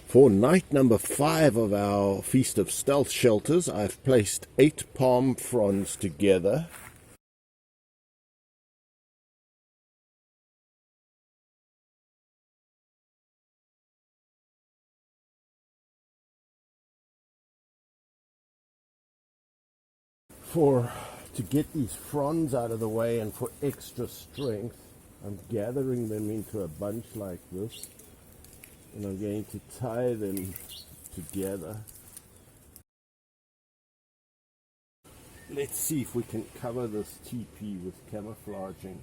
For night number 5 of our Feast of Stealth shelters, I've placed 8 palm fronds together. To get these fronds out of the way and for extra strength, I'm gathering them into a bunch like this, and I'm going to tie them together. Let's see if we can cover this teepee with camouflaging.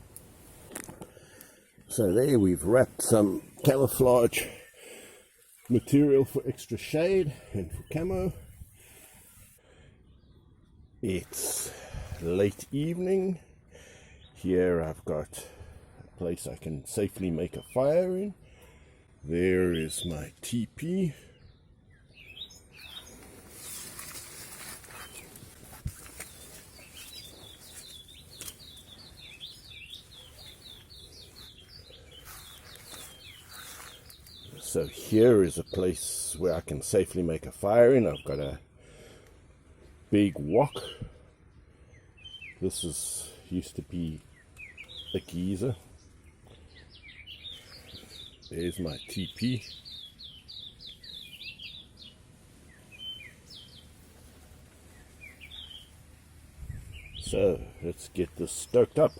So there we've wrapped some camouflage material for extra shade and for camo. It's late evening. Here I've got a place I can safely make a fire in. There is my teepee. So here is a place where I can safely make a fire in. I've got a big wok. This used to be a geyser. There's my teepee. So let's get this stoked up.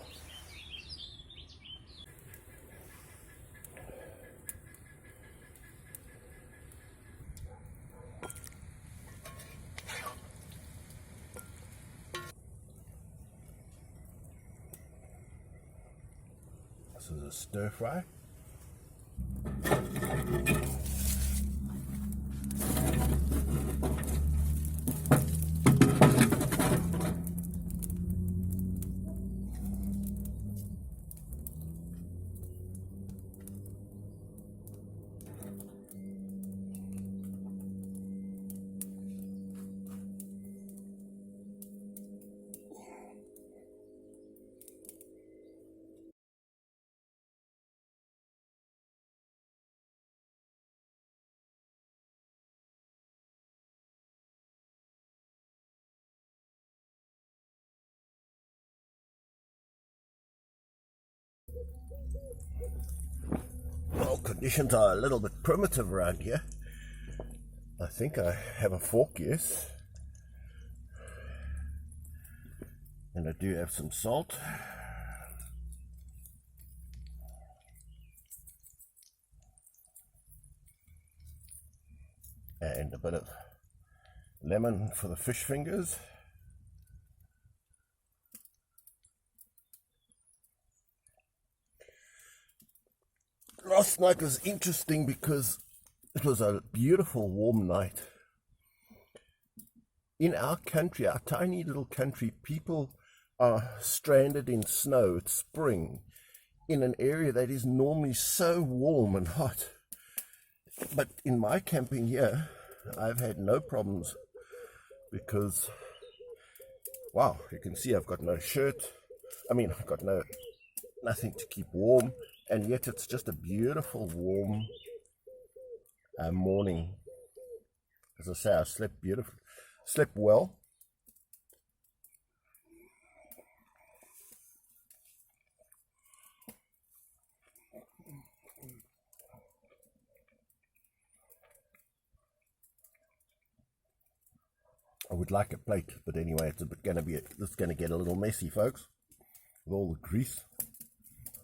This is a stir fry. Well, conditions are a little bit primitive around here. I think I have a fork, yes. And I do have some salt. And a bit of lemon for the fish fingers. Last night was interesting because it was a beautiful warm night. In our country, our tiny little country, people are stranded in snow. It's spring in an area that is normally so warm and hot. But in my camping here, I've had no problems because, wow, you can see I've got no shirt. I've got nothing to keep warm, and yet it's just a beautiful warm morning. As I say, I slept beautifully, slept well. I would like a plate, but anyway, it's going to get a little messy, folks, with all the grease.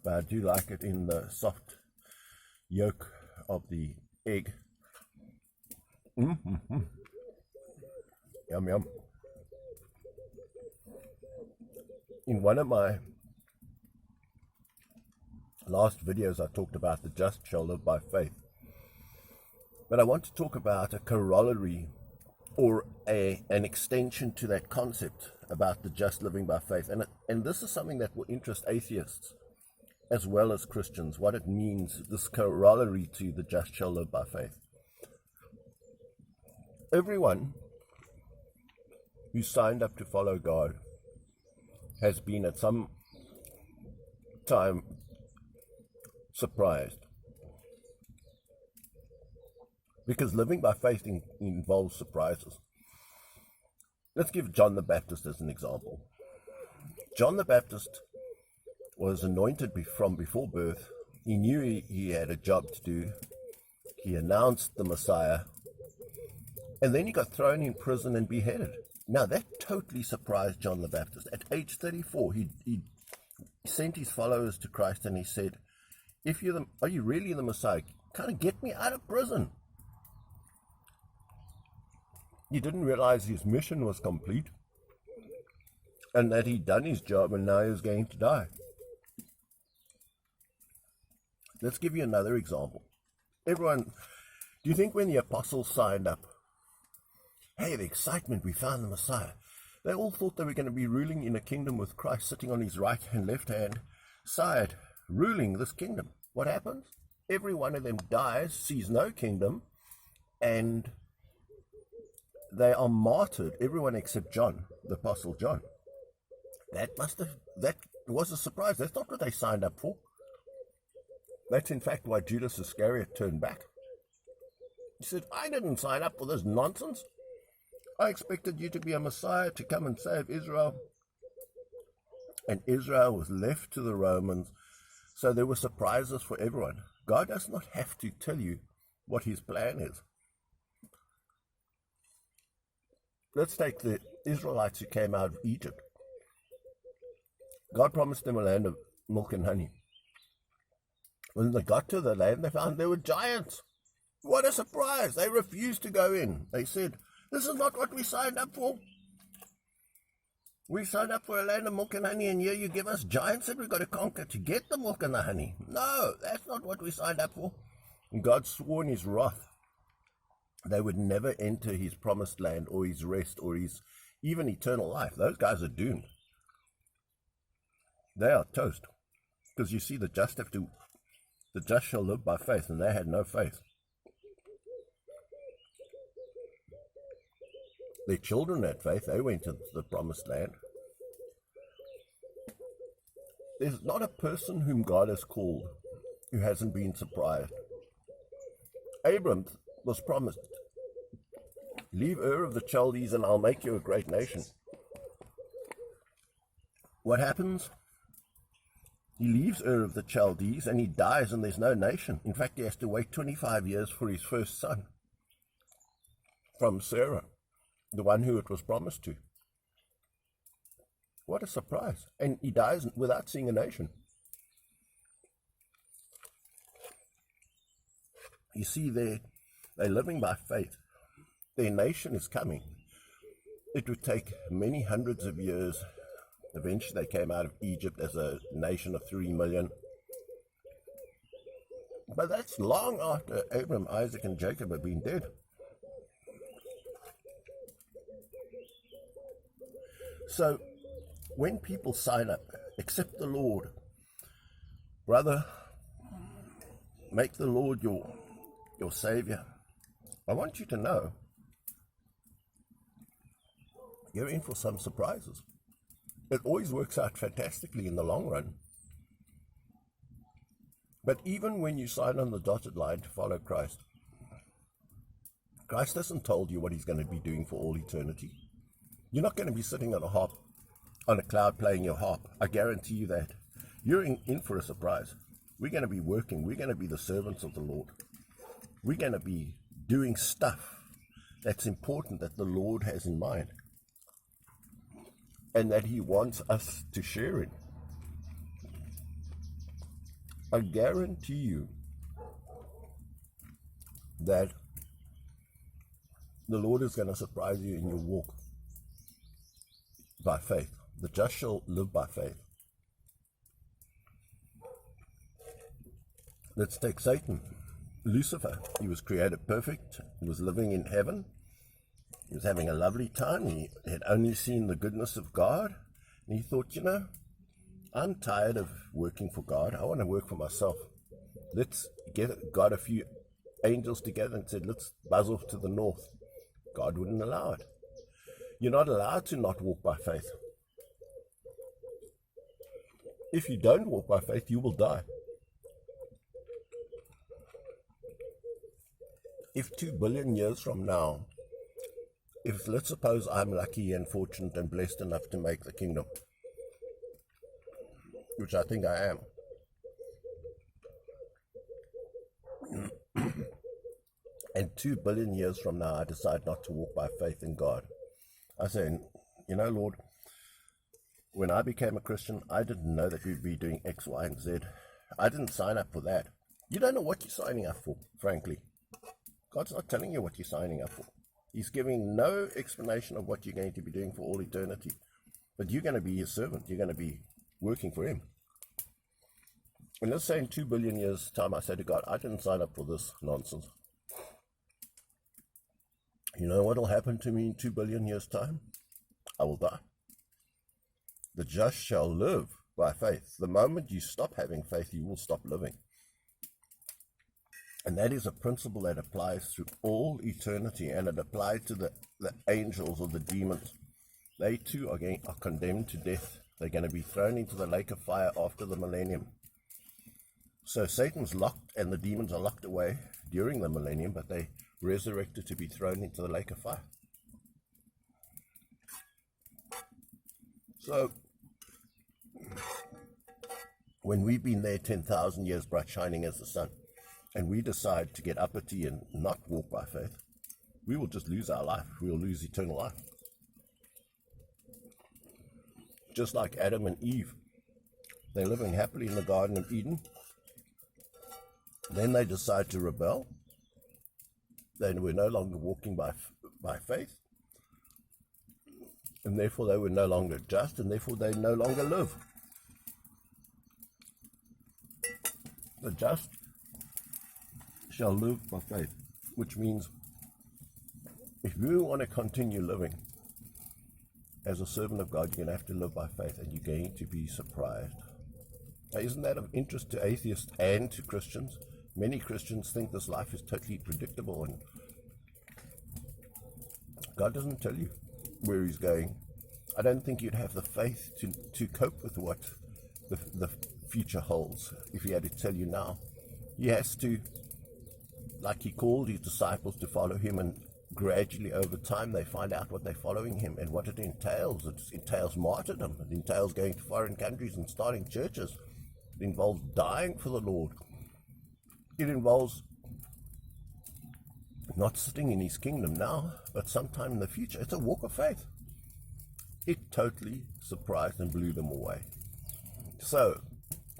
But I do like it in the soft yolk of the egg. Mm-hmm. Yum, yum. In one of my last videos, I talked about the just shall live by faith. But I want to talk about a corollary or an extension to that concept about the just living by faith. And this is something that will interest atheists as well as Christians, what it means, this corollary to the just shall live by faith. Everyone who signed up to follow God has been at some time surprised because living by faith involves surprises. Let's give John the Baptist as an example. John the Baptist was anointed from before birth. He knew he had a job to do. He announced the Messiah, and then he got thrown in prison and beheaded. Now that totally surprised John the Baptist. At age 34, he sent his followers to Christ and he said, are you really the Messiah? Kind of get me out of prison. He didn't realize his mission was complete and that he'd done his job and now he was going to die. Let's give you another example. Everyone, do you think when the apostles signed up, hey, the excitement, we found the Messiah, they all thought they were going to be ruling in a kingdom with Christ sitting on his right and left hand side, ruling this kingdom? What happens? Every one of them dies, sees no kingdom, and they are martyred, everyone except John, the Apostle John. That was a surprise. That's not what they signed up for. That's in fact why Judas Iscariot turned back. He said, I didn't sign up for this nonsense. I expected you to be a Messiah to come and save Israel. And Israel was left to the Romans, so there were surprises for everyone. God does not have to tell you what his plan is. Let's take the Israelites who came out of Egypt. God promised them a land of milk and honey. When they got to the land, they found there were giants. What a surprise! They refused to go in. They said, this is not what we signed up for. We signed up for a land of milk and honey, and here you give us giants that we've got to conquer to get the milk and the honey. No, that's not what we signed up for. And God swore in his wrath they would never enter his promised land or his rest or his even eternal life. Those guys are doomed. They are toast. Because you see, the just shall live by faith, and they had no faith. Their children had faith. They went into the promised land. There's not a person whom God has called who hasn't been surprised. Abram was promised, leave Ur of the Chaldees and I'll make you a great nation. What happens? He leaves Ur of the Chaldees and he dies and there's no nation. In fact, he has to wait 25 years for his first son from Sarah, the one who it was promised to. What a surprise. And he dies without seeing a nation. You see, they're living by faith. Their nation is coming. It would take many hundreds of years. Eventually they came out of Egypt as a nation of 3 million. But that's long after Abraham, Isaac, and Jacob have been dead. So when people sign up, accept the Lord, brother, make the Lord your Savior, I want you to know you're in for some surprises. It always works out fantastically in the long run. But even when you sign on the dotted line to follow Christ, Christ hasn't told you what he's going to be doing for all eternity. You're not going to be sitting on a harp, on a cloud playing your harp. I guarantee you that. You're in for a surprise. We're going to be working. We're going to be the servants of the Lord. We're going to be doing stuff that's important that the Lord has in mind and that he wants us to share in. I guarantee you that the Lord is going to surprise you in your walk by faith. The just shall live by faith. Let's take Satan. Lucifer, he was created perfect. He was living in heaven. He was having a lovely time. He had only seen the goodness of God. And he thought, I'm tired of working for God. I want to work for myself. Let's got a few angels together and said, let's buzz off to the north. God wouldn't allow it. You're not allowed to not walk by faith. If you don't walk by faith, you will die. if 2 billion years from now, if let's suppose I'm lucky and fortunate and blessed enough to make the kingdom, which I think I am, and 2 billion years from now I decide not to walk by faith in God, I say, you know, Lord, when I became a Christian, I didn't know that we'd be doing X, Y, and Z. I didn't sign up for that. You don't know what you're signing up for, frankly. God's not telling you what you're signing up for. He's giving no explanation of what you're going to be doing for all eternity. But you're going to be his servant. You're going to be working for him. And let's say in 2 billion years' time, I say to God, I didn't sign up for this nonsense. You know what will happen to me in 2 billion years' time? I will die. The just shall live by faith. The moment you stop having faith, you will stop living. And that is a principle that applies through all eternity, and it applies to the angels or the demons. They too are condemned to death. They're going to be thrown into the lake of fire after the millennium. So Satan's locked and the demons are locked away during the millennium, but they resurrected to be thrown into the lake of fire. So when we've been there 10,000 years bright shining as the sun, and we decide to get uppity and not walk by faith, we will just lose our life. We will lose eternal life. Just like Adam and Eve. They're living happily in the Garden of Eden. Then they decide to rebel. Then we're no longer walking by faith. And therefore they were no longer just, and therefore they no longer live. The just shall live by faith, which means if you want to continue living as a servant of God, you're going to have to live by faith, and you're going to be surprised. Now, isn't that of interest to atheists and to Christians? Many Christians think this life is totally predictable, and God doesn't tell you where he's going. I don't think you'd have the faith to cope with what the future holds if he had to tell you now. He has to, like he called his disciples to follow him, and gradually over time they find out what they're following him and what it entails. It entails martyrdom. It entails going to foreign countries and starting churches. It involves dying for the Lord. It involves not sitting in his kingdom now, but sometime in the future. It's a walk of faith. It totally surprised and blew them away. So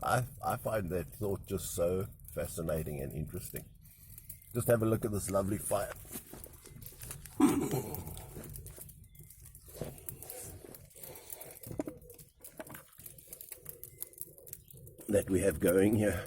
I find that thought just so fascinating and interesting. Just have a look at this lovely fire. That we have going here.